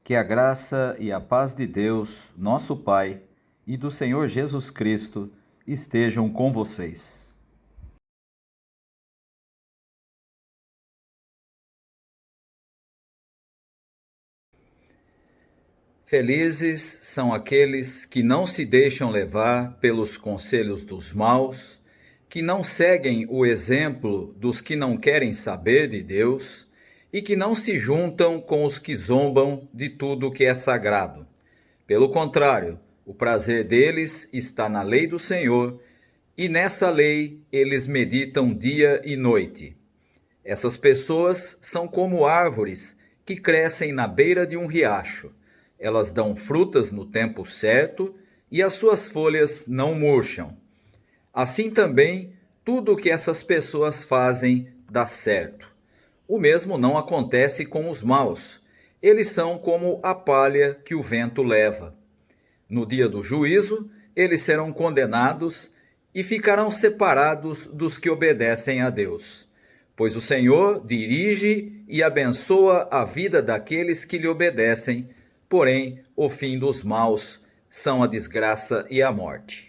Que a graça e a paz de Deus, nosso Pai, e do Senhor Jesus Cristo estejam com vocês. Felizes são aqueles que não se deixam levar pelos conselhos dos maus, que não seguem o exemplo dos que não querem saber de Deus e que não se juntam com os que zombam de tudo que é sagrado. Pelo contrário, o prazer deles está na lei do Senhor, e nessa lei eles meditam dia e noite. Essas pessoas são como árvores que crescem na beira de um riacho. Elas dão frutas no tempo certo e as suas folhas não murcham. Assim também, tudo o que essas pessoas fazem dá certo. O mesmo não acontece com os maus. Eles são como a palha que o vento leva. No dia do juízo, eles serão condenados e ficarão separados dos que obedecem a Deus. Pois o Senhor dirige e abençoa a vida daqueles que lhe obedecem, porém, o fim dos maus são a desgraça e a morte.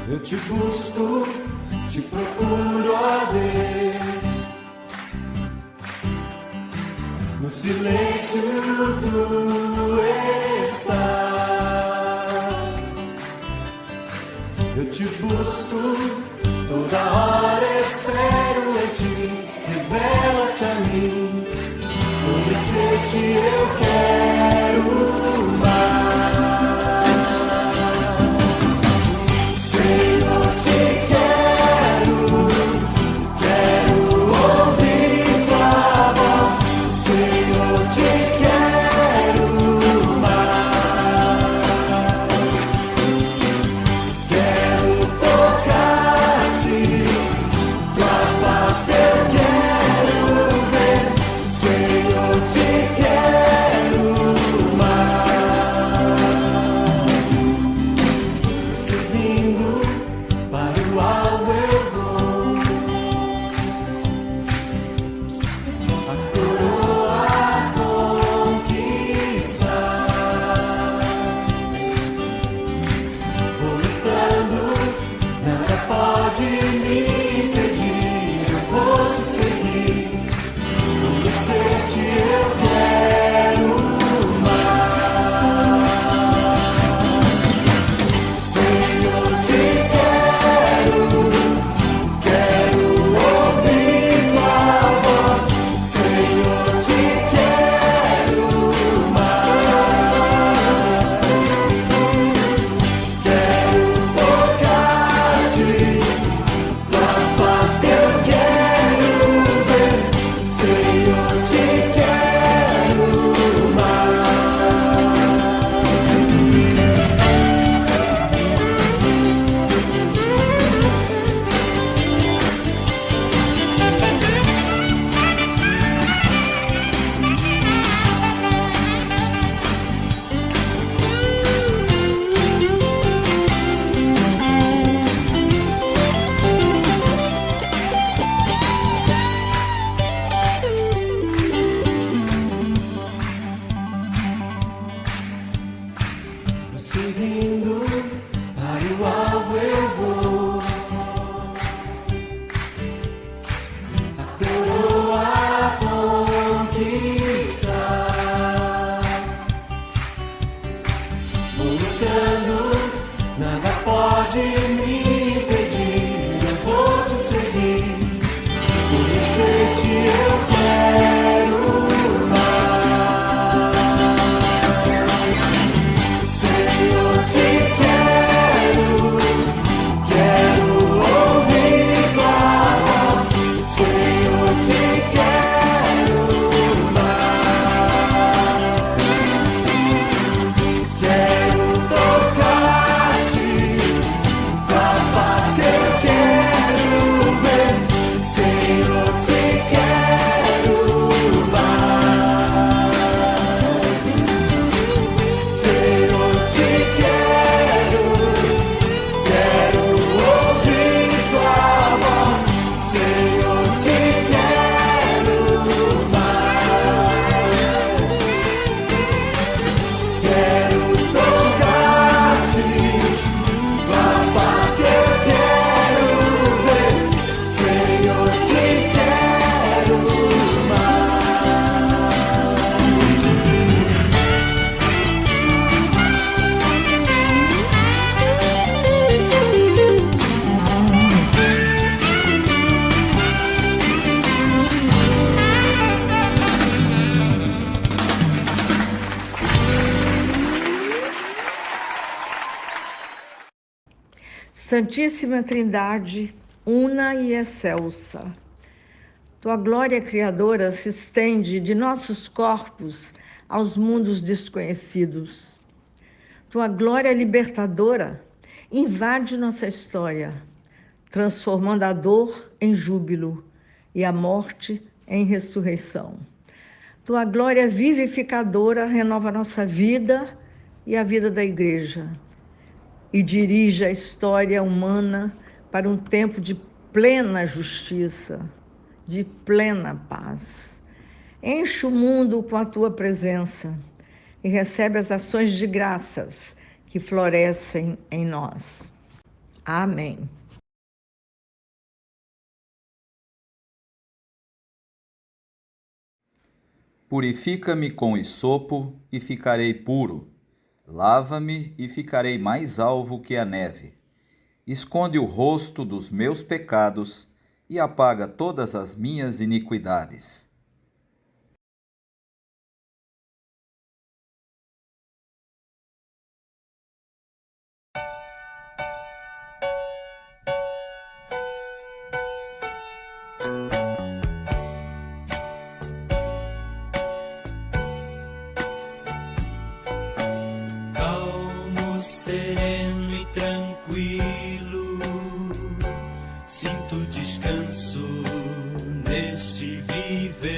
Eu te busco, te procuro, ó Deus. No silêncio tu estás. Eu te busco, toda hora espero em ti. Revela-te a mim, conhecer-te eu quero mais. Te quero seguindo, para o alvo eu vou. A coroa conquistar. Vou lutando, nada pode me impedir. Eu vou te seguir, conhecer-te eu quero mais. Senhor, te quero ouvir tua voz. Senhor, te quero mais. Quero tocar-te, tua face eu quero ver. Senhor, te quero mais. Senhor, te quero ouvir tua voz. Senhor, te quero mais. Quero tocar-te, tua face eu quero ver. Senhor, te quero Santíssima Trindade, una e excelsa, tua glória criadora se estende de nossos corpos aos mundos desconhecidos. Tua glória libertadora invade nossa história, transformando a dor em júbilo e a morte em ressurreição. Tua glória vivificadora renova nossa vida e a vida da Igreja e dirige a história humana para um tempo de plena justiça, de plena paz. Enche o mundo com a tua presença e recebe as ações de graças que florescem em nós. Amém. Purifica-me com esopo e ficarei puro. Lava-me e ficarei mais alvo que a neve. Esconde o rosto dos meus pecados e apaga todas as minhas iniquidades. Sereno e tranquilo, sinto descanso neste viver.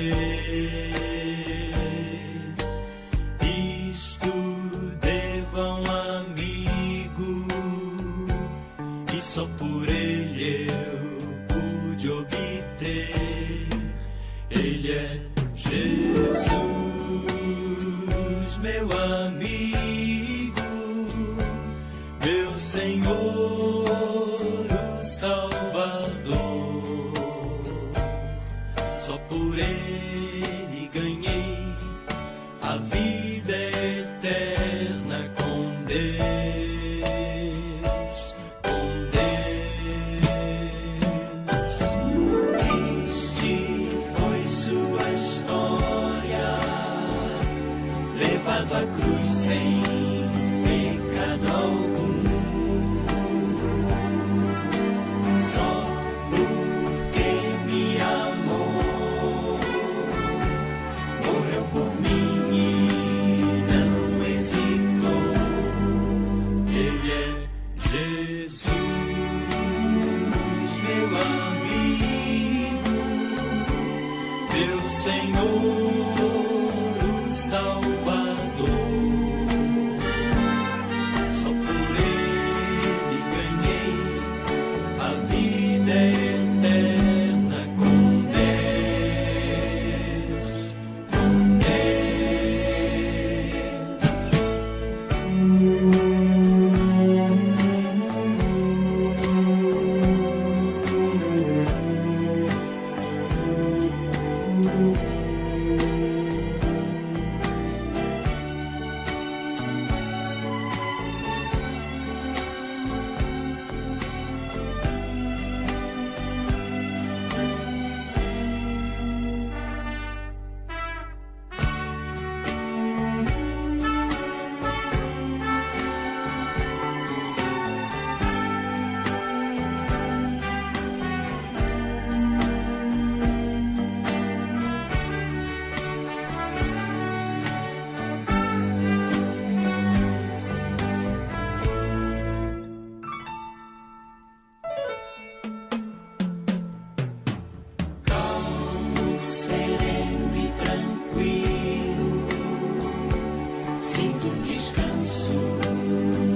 sinto descanso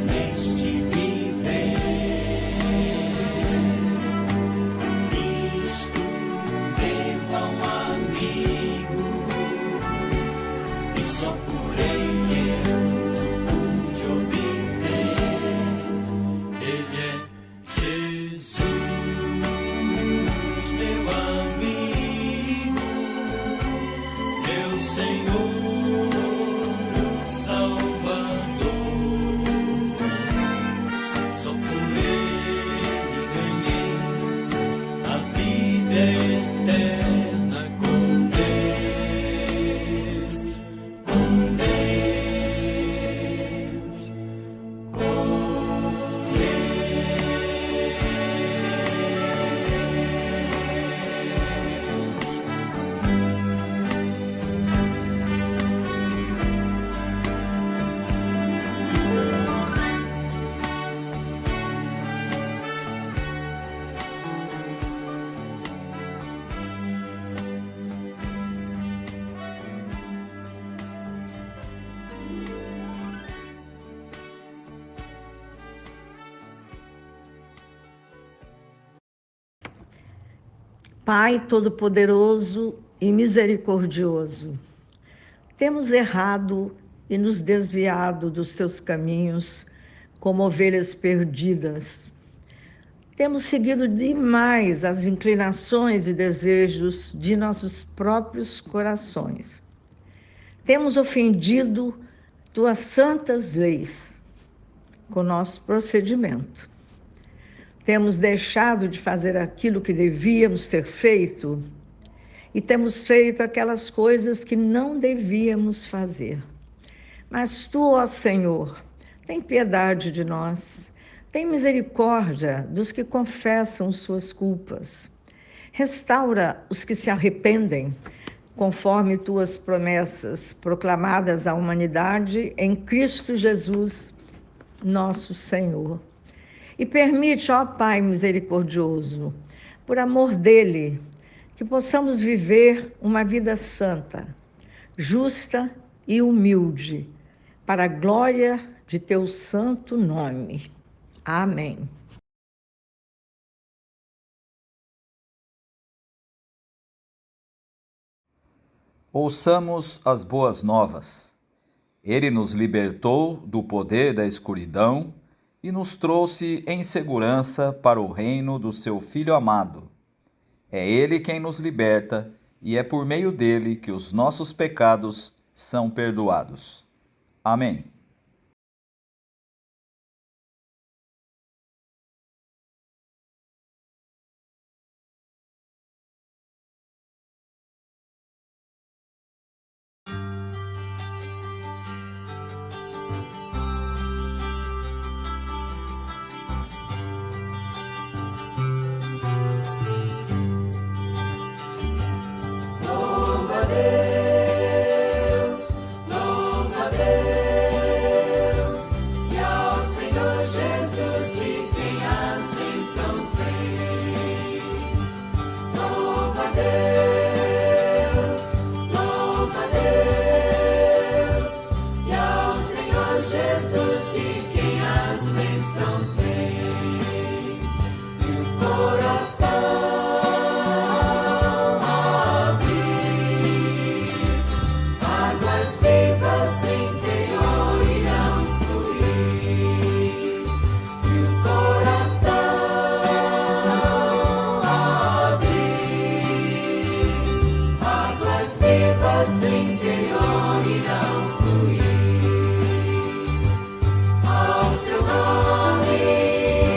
neste viver. Cristo leva um amigo e só por ele eu pude obter. Ele é Jesus, meu amigo, meu Senhor, Salvador. Só por ele ganhei a vida eterna com Deus, com Deus, com Pai Todo-Poderoso e Misericordioso, temos errado e nos desviado dos teus caminhos como ovelhas perdidas. Temos seguido demais as inclinações e desejos de nossos próprios corações. Temos ofendido tuas santas leis com nosso procedimento. Temos deixado de fazer aquilo que devíamos ter feito e temos feito aquelas coisas que não devíamos fazer. Mas tu, ó Senhor, tem piedade de nós, tem misericórdia dos que confessam suas culpas. Restaura os que se arrependem, conforme tuas promessas proclamadas à humanidade em Cristo Jesus, nosso Senhor. E permite, ó Pai misericordioso, por amor dele, que possamos viver uma vida santa, justa e humilde, para a glória de teu santo nome. Amém. Ouçamos as boas novas. Ele nos libertou do poder da escuridão e nos trouxe em segurança para o reino do seu Filho amado. É Ele quem nos liberta e é por meio dele que os nossos pecados são perdoados. Amém. Louva a Deus, louva a Deus, e ao Senhor Jesus de quem as bênçãos vêm. Louva a Deus, louva a Deus, e ao Senhor Jesus de quem as bênçãos vêm. E o coração do interior irão fluir ao seu nome.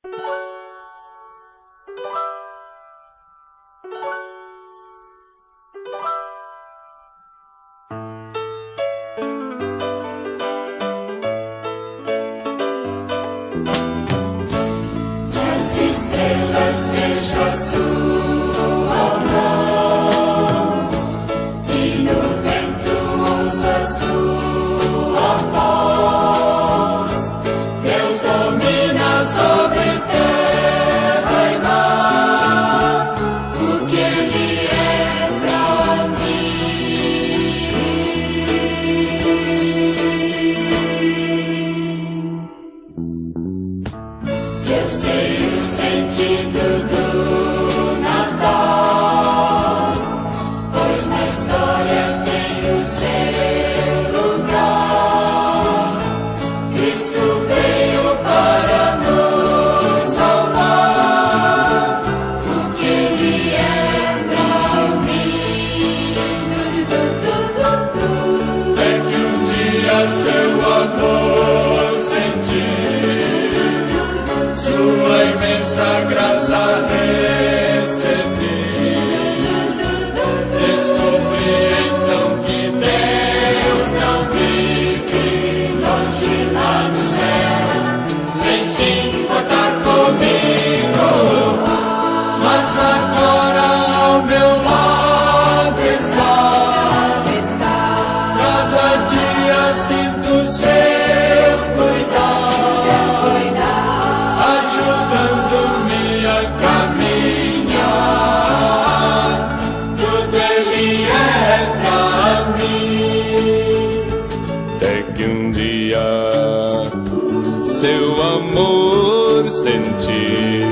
As estrelas vejo a sua mão e no vento ouço a sua voz. Deus domina sobre terra e mar, o que Ele é pra mim. Eu sei o sentido do Natal, pois na história tem o seu lugar. Cristo veio para nos salvar, o que Ele é pra mim. É que um dia seu amor sentir, sua imensa graça recebi. Descobri então que Deus não vive longe lá no céu, sem se importar comigo, mas agora ao meu lado está. Cada dia sinto seu cuidado, ajudando-me a caminhar. Tudo Ele é pra mim. Até que um dia seu amor senti,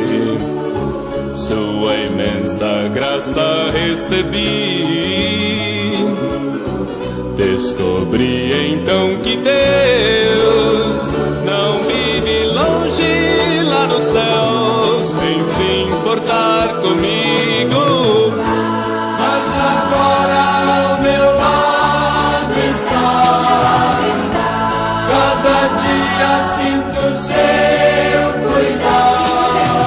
sua imensa graça recebi. Descobri então que Deus não vive longe lá no céu, sem se importar comigo. Mas agora ao meu lado está. Cada dia sinto seu cuidado,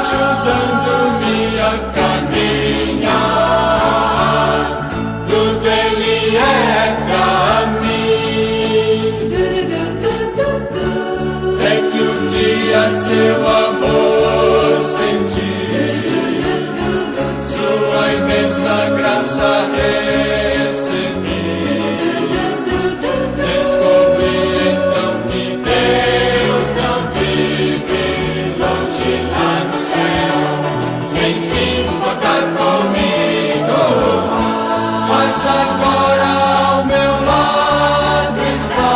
ajudando-me a caminhar. Tudo Ele é pra mim. É que um dia seu amor senti, sua imensa graça recebi. Descobri então que Deus não vive longe lá no céu, sem se importar comigo, mas agora ao meu lado está.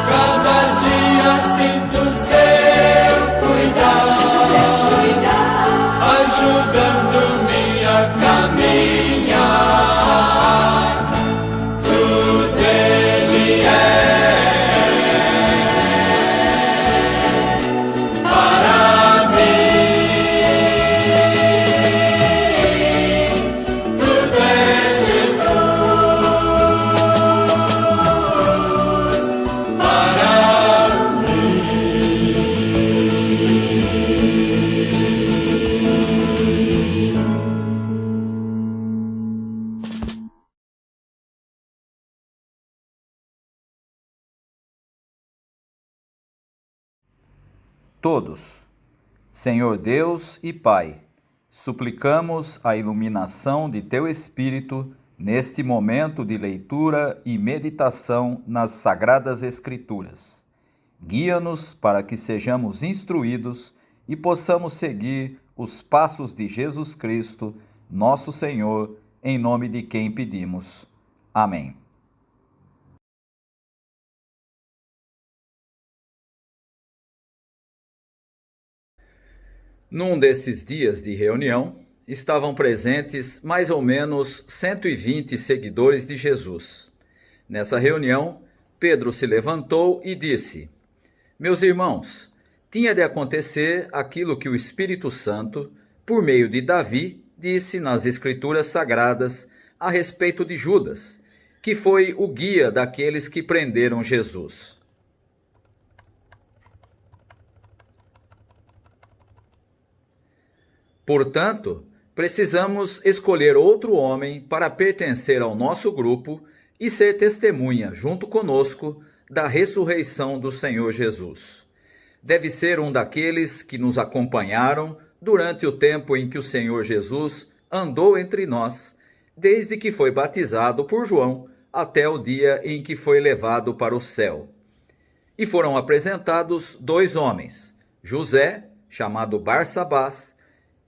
Cada dia sinto seu cuidado, ajudando-me a caminhar. Tudo Ele é para mim. Tudo é Jesus para Todos, Senhor Deus e Pai, suplicamos a iluminação de Teu Espírito neste momento de leitura e meditação nas Sagradas Escrituras. Guia-nos para que sejamos instruídos e possamos seguir os passos de Jesus Cristo, nosso Senhor, em nome de quem pedimos. Amém. Num desses dias de reunião, estavam presentes mais ou menos 120 seguidores de Jesus. Nessa reunião, Pedro se levantou e disse: Meus irmãos, tinha de acontecer aquilo que o Espírito Santo, por meio de Davi, disse nas Escrituras Sagradas a respeito de Judas, que foi o guia daqueles que prenderam Jesus. Portanto, precisamos escolher outro homem para pertencer ao nosso grupo e ser testemunha, junto conosco, da ressurreição do Senhor Jesus. Deve ser um daqueles que nos acompanharam durante o tempo em que o Senhor Jesus andou entre nós, desde que foi batizado por João até o dia em que foi levado para o céu. E foram apresentados 2 homens, José, chamado Barsabás,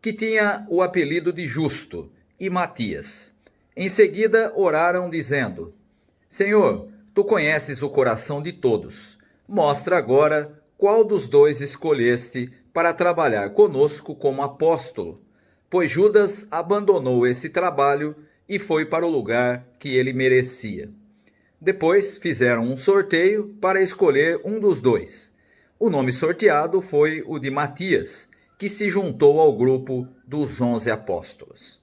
que tinha o apelido de Justo, e Matias. Em seguida oraram dizendo: Senhor, tu conheces o coração de todos. Mostra agora qual dos 2 escolheste para trabalhar conosco como apóstolo, pois Judas abandonou esse trabalho e foi para o lugar que ele merecia. Depois fizeram um sorteio para escolher um dos 2. O nome sorteado foi o de Matias, que se juntou ao grupo dos 11 apóstolos.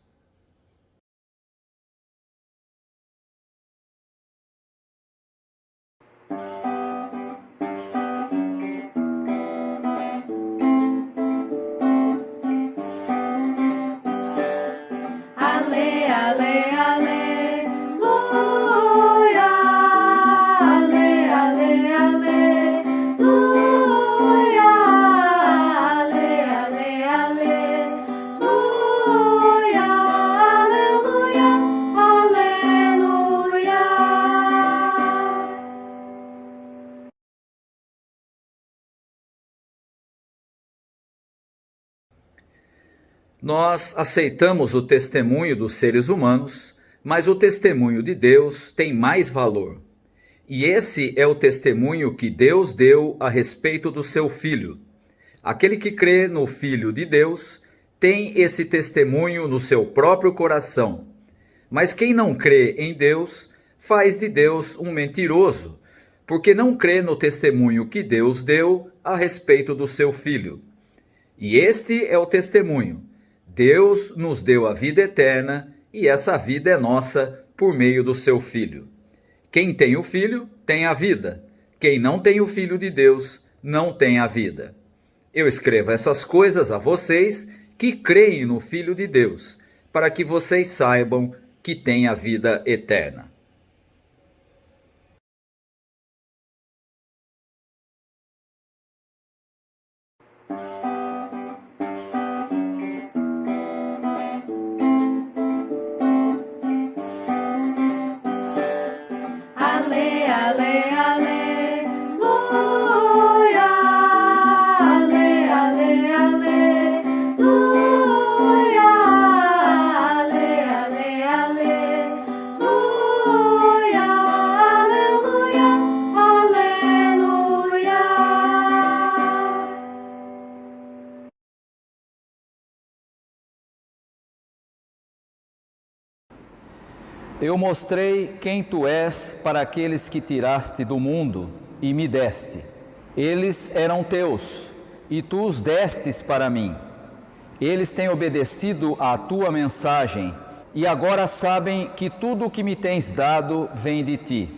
Ale, ale, aleluia. Ale, ale, aleluia. Ale, ale, aleluia. Aleluia, aleluia. Nós aceitamos o testemunho dos seres humanos, mas o testemunho de Deus tem mais valor. E esse é o testemunho que Deus deu a respeito do seu Filho. Aquele que crê no Filho de Deus tem esse testemunho no seu próprio coração. Mas quem não crê em Deus faz de Deus um mentiroso, porque não crê no testemunho que Deus deu a respeito do seu Filho. E este é o testemunho: Deus nos deu a vida eterna e essa vida é nossa por meio do seu Filho. Quem tem o Filho tem a vida. Quem não tem o Filho de Deus não tem a vida. Eu escrevo essas coisas a vocês que creem no Filho de Deus, para que vocês saibam que têm a vida eterna. Ale, ale, aleluia. Ale, ale, aleluia. Ale, ale, aleluia. Aleluia, aleluia. Eu mostrei quem tu és para aqueles que tiraste do mundo e me deste. Eles eram teus, e tu os destes para mim. Eles têm obedecido à tua mensagem, e agora sabem que tudo o que me tens dado vem de ti.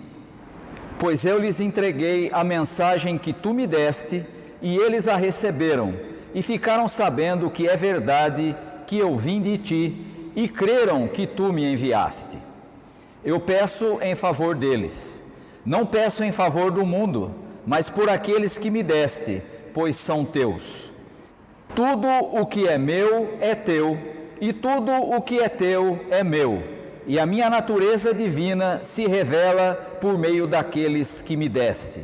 Pois eu lhes entreguei a mensagem que tu me deste, e eles a receberam, e ficaram sabendo que é verdade que eu vim de ti, e creram que tu me enviaste. Eu peço em favor deles. Não peço em favor do mundo, mas por aqueles que me deste, pois são teus. Tudo o que é meu é teu, e tudo o que é teu é meu. E a minha natureza divina se revela por meio daqueles que me deste.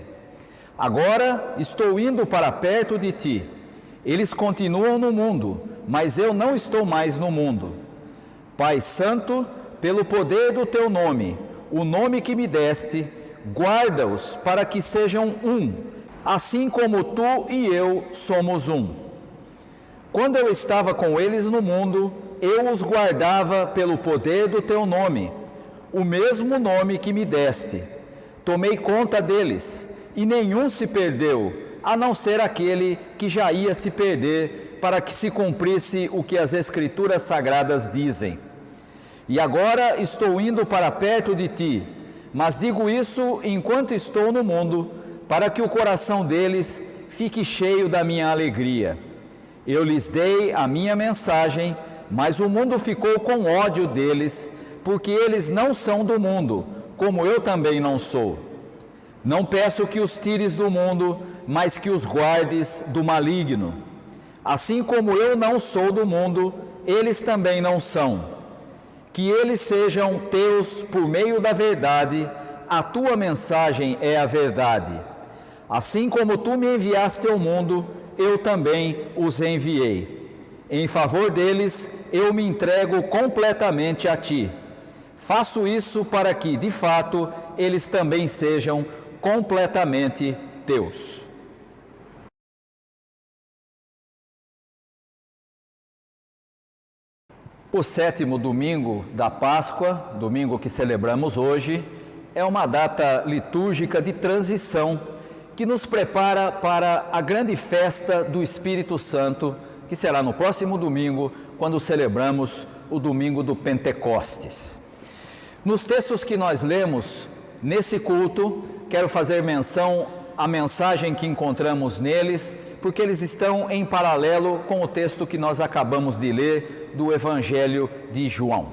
Agora estou indo para perto de ti. Eles continuam no mundo, mas eu não estou mais no mundo. Pai Santo, pelo poder do teu nome, o nome que me deste, guarda-os para que sejam um, assim como tu e eu somos um. Quando eu estava com eles no mundo, eu os guardava pelo poder do teu nome, o mesmo nome que me deste. Tomei conta deles, e nenhum se perdeu, a não ser aquele que já ia se perder, para que se cumprisse o que as Escrituras Sagradas dizem. E agora estou indo para perto de ti, mas digo isso enquanto estou no mundo, para que o coração deles fique cheio da minha alegria. Eu lhes dei a minha mensagem, mas o mundo ficou com ódio deles, porque eles não são do mundo, como eu também não sou. Não peço que os tires do mundo, mas que os guardes do maligno. Assim como eu não sou do mundo, eles também não são. Que eles sejam teus por meio da verdade, a tua mensagem é a verdade. Assim como tu me enviaste ao mundo, eu também os enviei. Em favor deles, eu me entrego completamente a ti. Faço isso para que, de fato, eles também sejam completamente teus. O 7º domingo da Páscoa, domingo que celebramos hoje, é uma data litúrgica de transição que nos prepara para a grande festa do Espírito Santo, que será no próximo domingo, quando celebramos o domingo do Pentecostes. Nos textos que nós lemos nesse culto, quero fazer menção à mensagem que encontramos neles, porque eles estão em paralelo com o texto que nós acabamos de ler do Evangelho de João.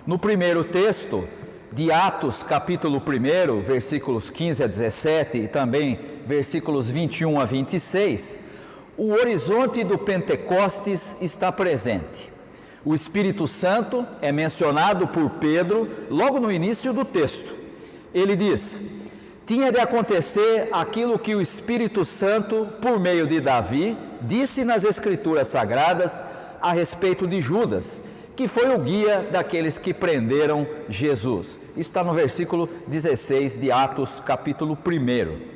No primeiro texto, de Atos, capítulo 1, versículos 15 a 17 e também versículos 21 a 26, o horizonte do Pentecostes está presente. O Espírito Santo é mencionado por Pedro logo no início do texto. Ele diz: tinha de acontecer aquilo que o Espírito Santo, por meio de Davi, disse nas Escrituras Sagradas a respeito de Judas, que foi o guia daqueles que prenderam Jesus. Isso está no versículo 16 de Atos, capítulo 1.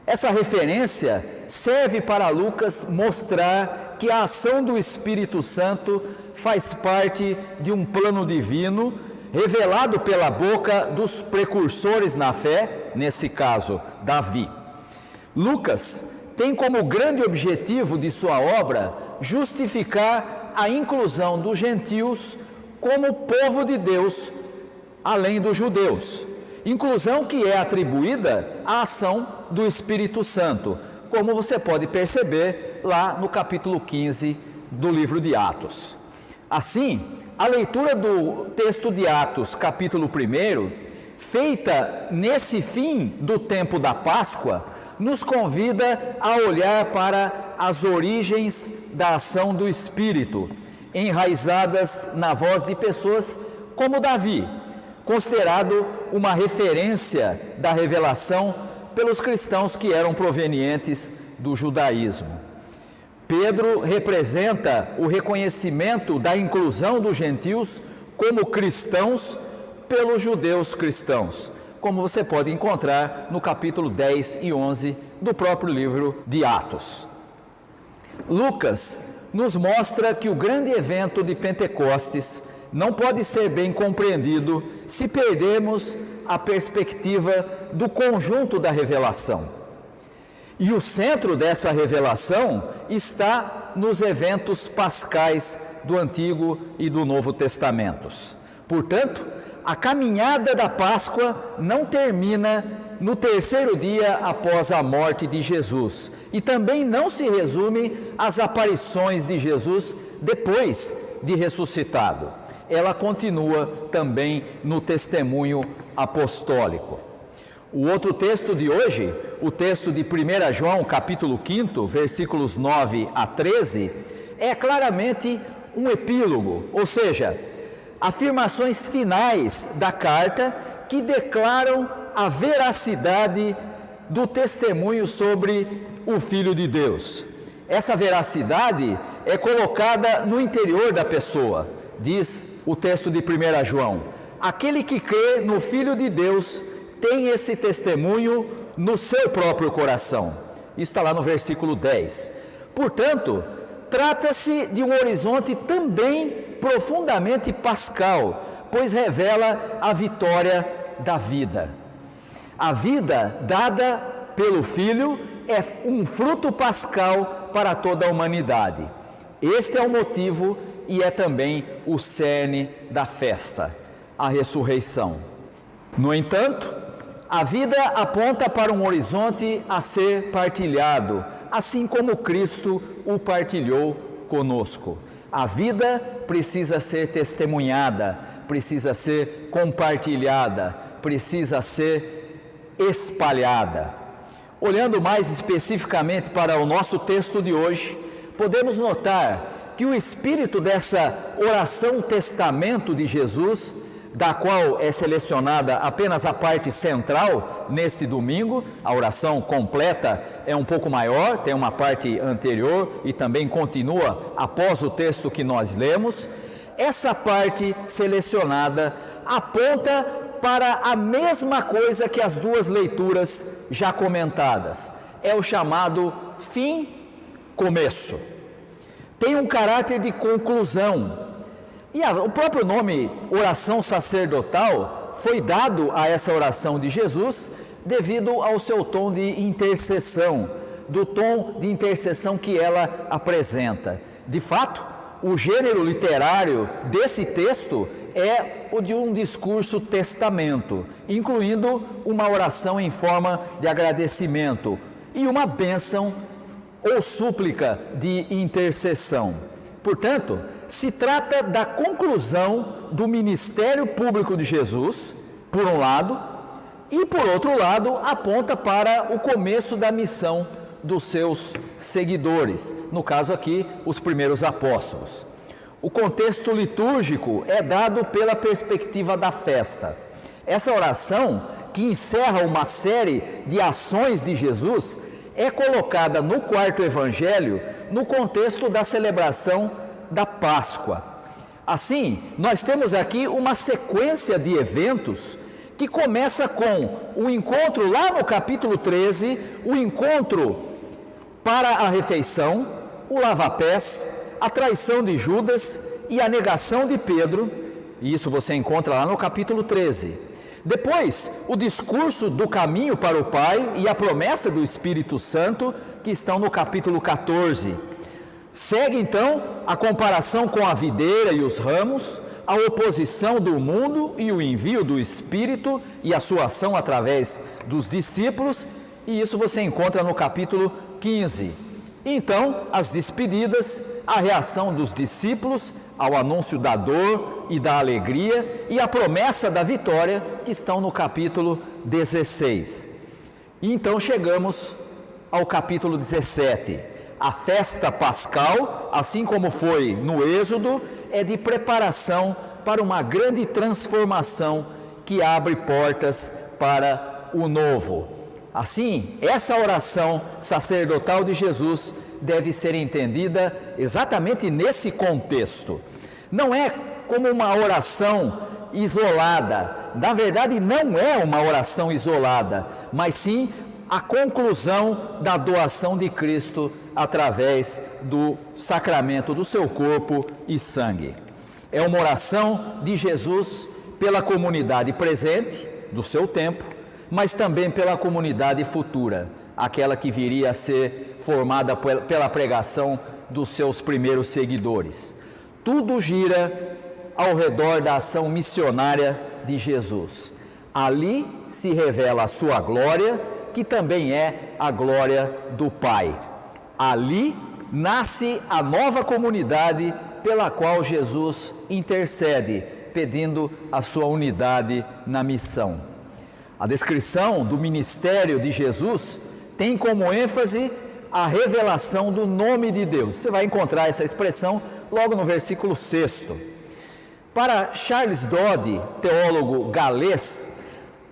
Essa referência serve para Lucas mostrar que a ação do Espírito Santo faz parte de um plano divino, revelado pela boca dos precursores na fé, nesse caso, Davi. Lucas tem como grande objetivo de sua obra justificar a inclusão dos gentios como povo de Deus, além dos judeus. Inclusão que é atribuída à ação do Espírito Santo, como você pode perceber lá no capítulo 15 do livro de Atos. Assim, a leitura do texto de Atos, capítulo 1, feita nesse fim do tempo da Páscoa, nos convida a olhar para as origens da ação do Espírito, enraizadas na voz de pessoas como Davi, considerado uma referência da revelação pelos cristãos que eram provenientes do judaísmo. Pedro representa o reconhecimento da inclusão dos gentios como cristãos pelos judeus cristãos, como você pode encontrar no capítulo 10 e 11 do próprio livro de Atos. Lucas nos mostra que o grande evento de Pentecostes não pode ser bem compreendido se perdermos a perspectiva do conjunto da revelação. E o centro dessa revelação está nos eventos pascais do Antigo e do Novo Testamentos. Portanto, a caminhada da Páscoa não termina no terceiro dia após a morte de Jesus, e também não se resume às aparições de Jesus depois de ressuscitado. Ela continua também no testemunho apostólico. O outro texto de hoje, o texto de 1 João, capítulo 5, versículos 9 a 13, é claramente um epílogo, ou seja, afirmações finais da carta que declaram a veracidade do testemunho sobre o Filho de Deus. Essa veracidade é colocada no interior da pessoa, diz o texto de 1 João. Aquele que crê no Filho de Deus tem esse testemunho no seu próprio coração. Isso está lá no versículo 10. Portanto, trata-se de um horizonte também profundamente pascal, pois revela a vitória da vida. A vida dada pelo Filho é um fruto pascal para toda a humanidade. Este é o motivo e é também o cerne da festa, a ressurreição. No entanto, a vida aponta para um horizonte a ser partilhado, assim como Cristo o partilhou conosco. A vida precisa ser testemunhada, precisa ser compartilhada, precisa ser espalhada. Olhando mais especificamente para o nosso texto de hoje, podemos notar que o espírito dessa oração testamento de Jesus, da qual é selecionada apenas a parte central neste domingo, a oração completa é um pouco maior, tem uma parte anterior e também continua após o texto que nós lemos. Essa parte selecionada aponta para a mesma coisa que as duas leituras já comentadas. É o chamado fim-começo. Tem um caráter de conclusão. E o próprio nome oração sacerdotal foi dado a essa oração de Jesus devido ao seu tom de intercessão, do tom de intercessão que ela apresenta. De fato, o gênero literário desse texto é o de um discurso testamento, incluindo uma oração em forma de agradecimento e uma bênção ou súplica de intercessão. Portanto, se trata da conclusão do ministério público de Jesus, por um lado, e por outro lado, aponta para o começo da missão dos seus seguidores, no caso aqui, os primeiros apóstolos. O contexto litúrgico é dado pela perspectiva da festa. Essa oração, que encerra uma série de ações de Jesus, é colocada no quarto evangelho no contexto da celebração da Páscoa. Assim, nós temos aqui uma sequência de eventos que começa com o encontro lá no capítulo 13, o encontro para a refeição, o lava-pés, a traição de Judas e a negação de Pedro, e isso você encontra lá no capítulo 13. Depois, o discurso do caminho para o Pai e a promessa do Espírito Santo, que estão no capítulo 14. Segue então a comparação com a videira e os ramos, a oposição do mundo e o envio do Espírito e a sua ação através dos discípulos, e isso você encontra no capítulo 15. Então, as despedidas, a reação dos discípulos ao anúncio da dor e da alegria e a promessa da vitória, que estão no capítulo 16. E então chegamos ao capítulo 17. A festa pascal, assim como foi no Êxodo, é de preparação para uma grande transformação que abre portas para o novo. Assim, essa oração sacerdotal de Jesus deve ser entendida exatamente nesse contexto. Não é como uma oração isolada, na verdade não é uma oração isolada, mas sim a conclusão da doação de Cristo através do sacramento do seu corpo e sangue. É uma oração de Jesus pela comunidade presente do seu tempo, mas também pela comunidade futura, aquela que viria a ser formada pela pregação dos seus primeiros seguidores. Tudo gira ao redor da ação missionária de Jesus. Ali se revela a sua glória, que também é a glória do Pai. Ali nasce a nova comunidade pela qual Jesus intercede, pedindo a sua unidade na missão. A descrição do ministério de Jesus tem como ênfase a revelação do nome de Deus. Você vai encontrar essa expressão logo no versículo 6. Para Charles Dodd, teólogo galês,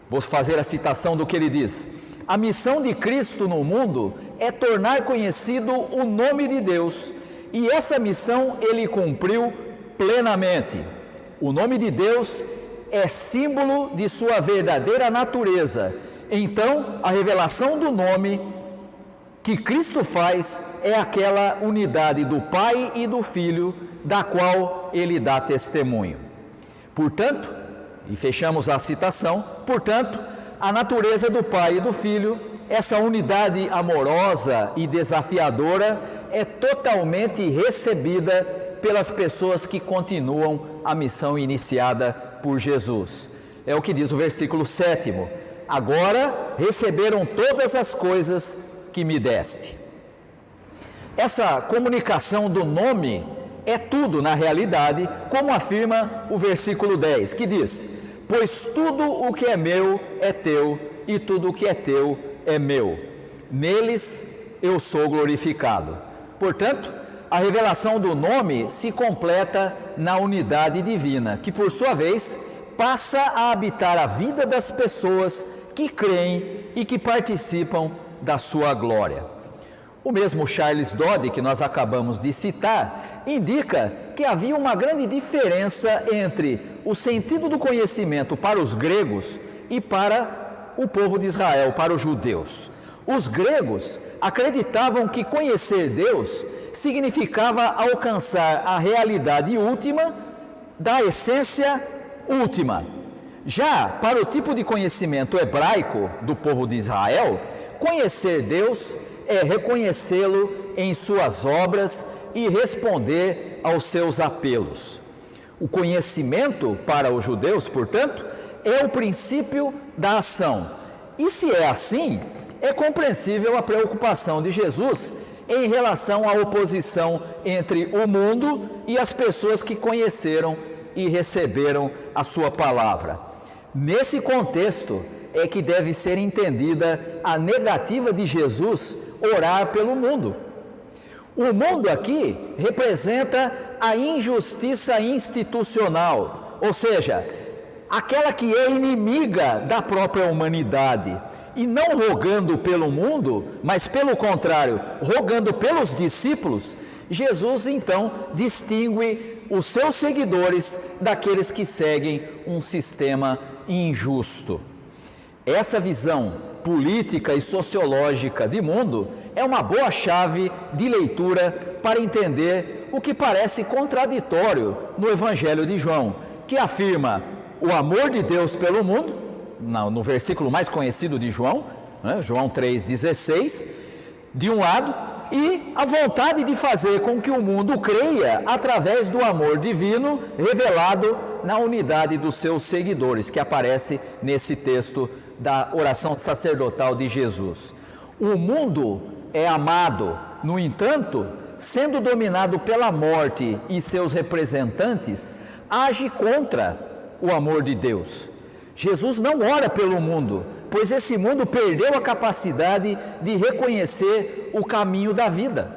vou fazer a citação do que ele diz: a missão de Cristo no mundo é tornar conhecido o nome de Deus, e essa missão ele cumpriu plenamente. O nome de Deus é símbolo de sua verdadeira natureza. Então, a revelação do nome que Cristo faz é aquela unidade do Pai e do Filho, da qual ele dá testemunho. Portanto, e fechamos a citação, portanto, a natureza do Pai e do Filho, essa unidade amorosa e desafiadora, é totalmente recebida pelas pessoas que continuam a missão iniciada por Jesus. É o que diz o versículo 7. Agora receberam todas as coisas que me deste. essa comunicação do nome é tudo na realidade, como afirma o versículo 10, que diz: pois tudo o que é meu é teu, e tudo o que é teu é meu. Neles eu sou glorificado. Portanto, a revelação do nome se completa na unidade divina, que por sua vez passa a habitar a vida das pessoas que creem e que participam da sua glória. O mesmo Charles Dodd, que nós acabamos de citar, indica que havia uma grande diferença entre o sentido do conhecimento para os gregos e para o povo de Israel, para os judeus. Os gregos acreditavam que conhecer Deus significava alcançar a realidade última da essência última. Já para o tipo de conhecimento hebraico do povo de Israel, conhecer Deus é reconhecê-lo em suas obras e responder aos seus apelos. O conhecimento para os judeus, portanto, é o princípio da ação. E se é assim, é compreensível a preocupação de Jesus em relação à oposição entre o mundo e as pessoas que conheceram e receberam a sua palavra. Nesse contexto é que deve ser entendida a negativa de Jesus orar pelo mundo. O mundo aqui representa a injustiça institucional, ou seja, aquela que é inimiga da própria humanidade. E não rogando pelo mundo, mas pelo contrário, rogando pelos discípulos, Jesus então distingue os seus seguidores daqueles que seguem um sistema injusto. Essa visão política e sociológica de mundo é uma boa chave de leitura para entender o que parece contraditório no Evangelho de João, que afirma o amor de Deus pelo mundo, no versículo mais conhecido de João, né, João 3,16, de um lado, e a vontade de fazer com que o mundo creia através do amor divino revelado na unidade dos seus seguidores, que aparece nesse texto da oração sacerdotal de Jesus. O mundo é amado, no entanto, sendo dominado pela morte e seus representantes, age contra o amor de Deus. Jesus não ora pelo mundo, pois esse mundo perdeu a capacidade de reconhecer o caminho da vida.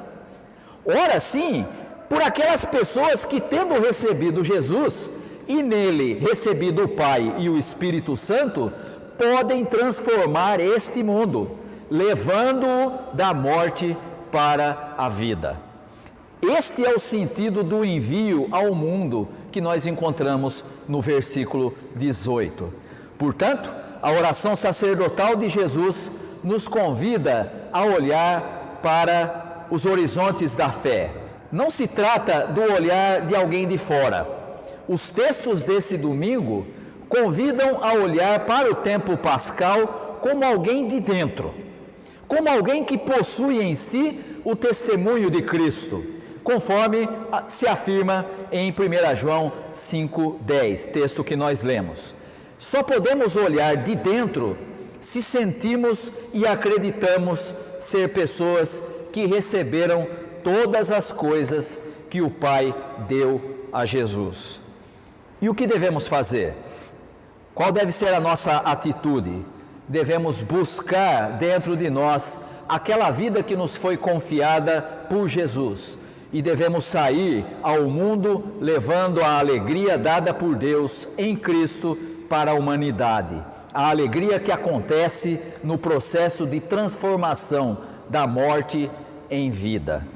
Ora sim por aquelas pessoas que, tendo recebido Jesus e nele recebido o Pai e o Espírito Santo, podem transformar este mundo, levando-o da morte para a vida. Este é o sentido do envio ao mundo que nós encontramos no versículo 18. Portanto, a oração sacerdotal de Jesus nos convida a olhar para os horizontes da fé. Não se trata do olhar de alguém de fora. Os textos desse domingo convidam a olhar para o tempo pascal como alguém de dentro, como alguém que possui em si o testemunho de Cristo, conforme se afirma em 1 João 5,10, texto que nós lemos. Só podemos olhar de dentro se sentimos e acreditamos ser pessoas que receberam todas as coisas que o Pai deu a Jesus. E o que devemos fazer? Qual deve ser a nossa atitude? Devemos buscar dentro de nós aquela vida que nos foi confiada por Jesus. E devemos sair ao mundo levando a alegria dada por Deus em Cristo para a humanidade. A alegria que acontece no processo de transformação da morte em vida.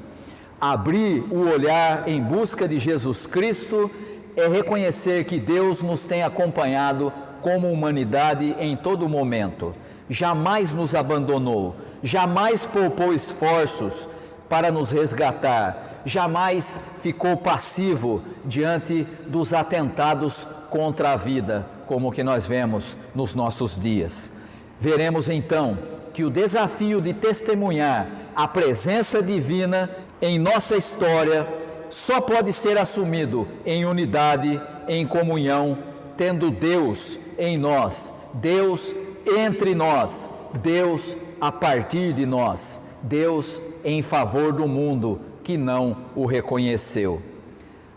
Abrir o olhar em busca de Jesus Cristo é reconhecer que Deus nos tem acompanhado como humanidade em todo momento. Jamais nos abandonou, jamais poupou esforços para nos resgatar, jamais ficou passivo diante dos atentados contra a vida, como o que nós vemos nos nossos dias. Veremos então que o desafio de testemunhar a presença divina em nossa história só pode ser assumido em unidade, em comunhão, tendo Deus em nós, Deus entre nós, Deus a partir de nós, Deus em favor do mundo que não o reconheceu.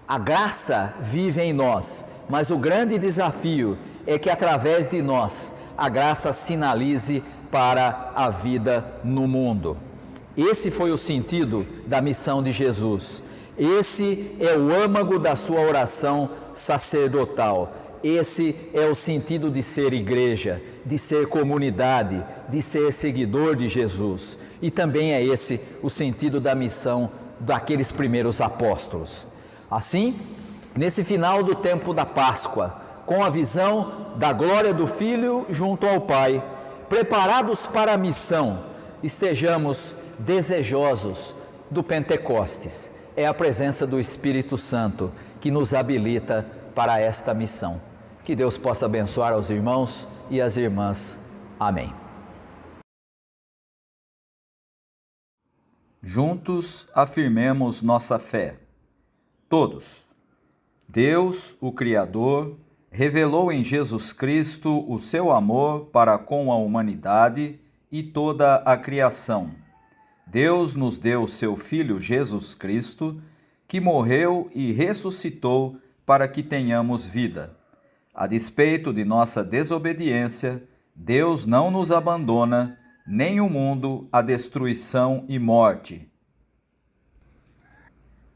A graça vive em nós, mas o grande desafio é que através de nós a graça sinalize para a vida no mundo. Esse foi o sentido da missão de Jesus. Esse é o âmago da sua oração sacerdotal. Esse é o sentido de ser igreja, de ser comunidade, de ser seguidor de Jesus. E também é esse o sentido da missão daqueles primeiros apóstolos. Assim, nesse final do tempo da Páscoa, com a visão da glória do Filho junto ao Pai, preparados para a missão, estejamos desejosos do Pentecostes. É a presença do Espírito Santo que nos habilita para esta missão. Que Deus possa abençoar aos irmãos e as irmãs. Amém. Juntos afirmemos nossa fé. Todos. Deus, o Criador, revelou em Jesus Cristo o seu amor para com a humanidade e toda a criação. Deus nos deu seu Filho Jesus Cristo, que morreu e ressuscitou para que tenhamos vida. A despeito de nossa desobediência, Deus não nos abandona, nem o mundo à destruição e morte.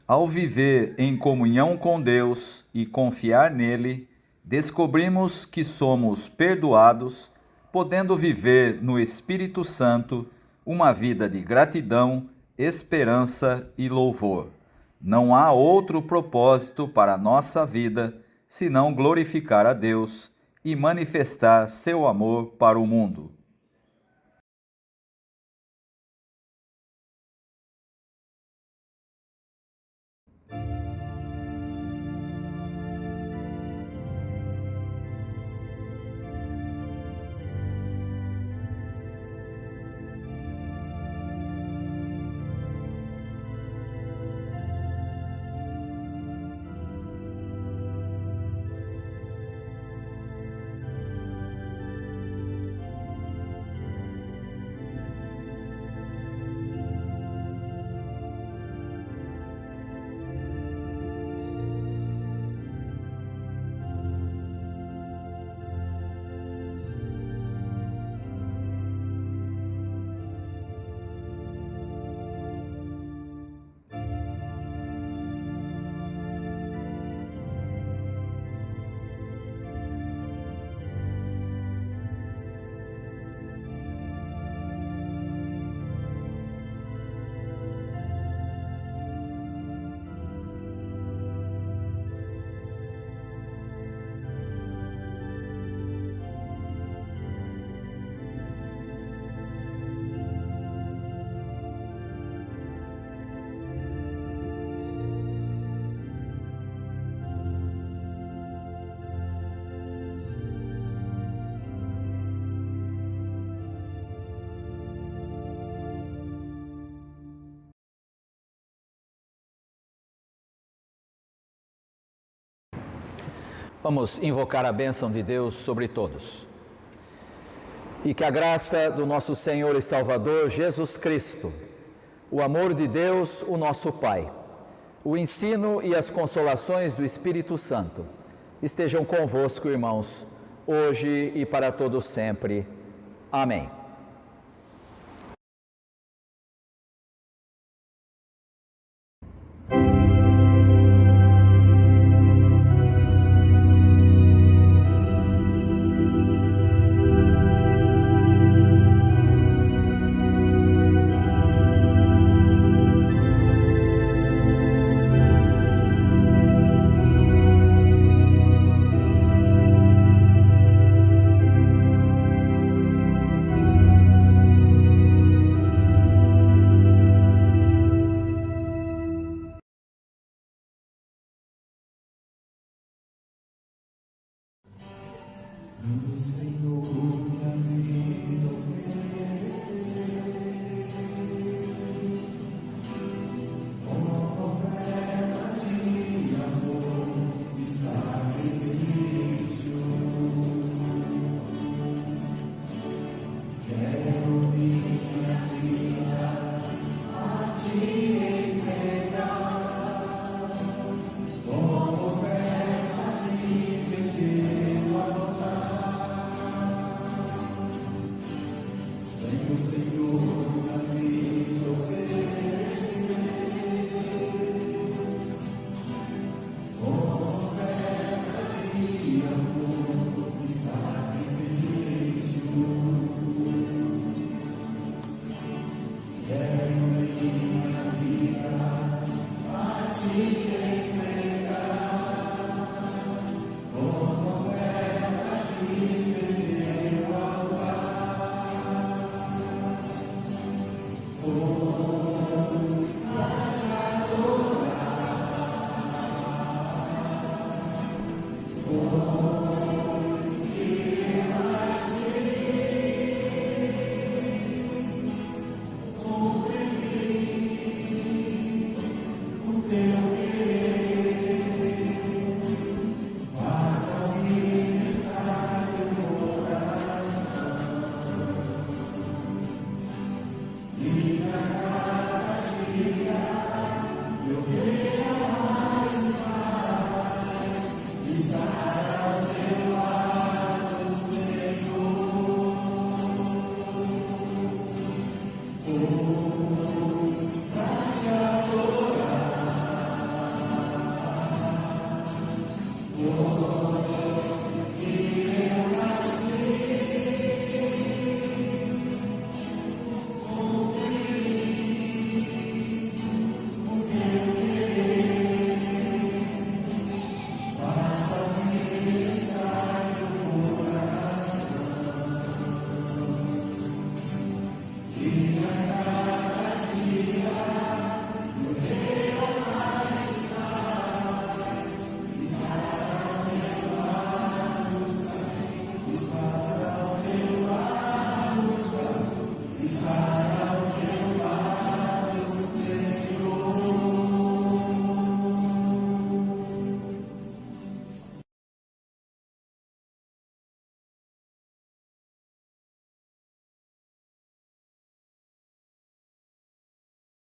Ao viver em comunhão com Deus e confiar nele, descobrimos que somos perdoados, podendo viver no Espírito Santo uma vida de gratidão, esperança e louvor. Não há outro propósito para a nossa vida senão glorificar a Deus e manifestar seu amor para o mundo. Vamos invocar a bênção de Deus sobre todos. E que a graça do nosso Senhor e Salvador Jesus Cristo, o amor de Deus, o nosso Pai, o ensino e as consolações do Espírito Santo estejam convosco, irmãos, hoje e para todos sempre. Amém. Vem o Senhor.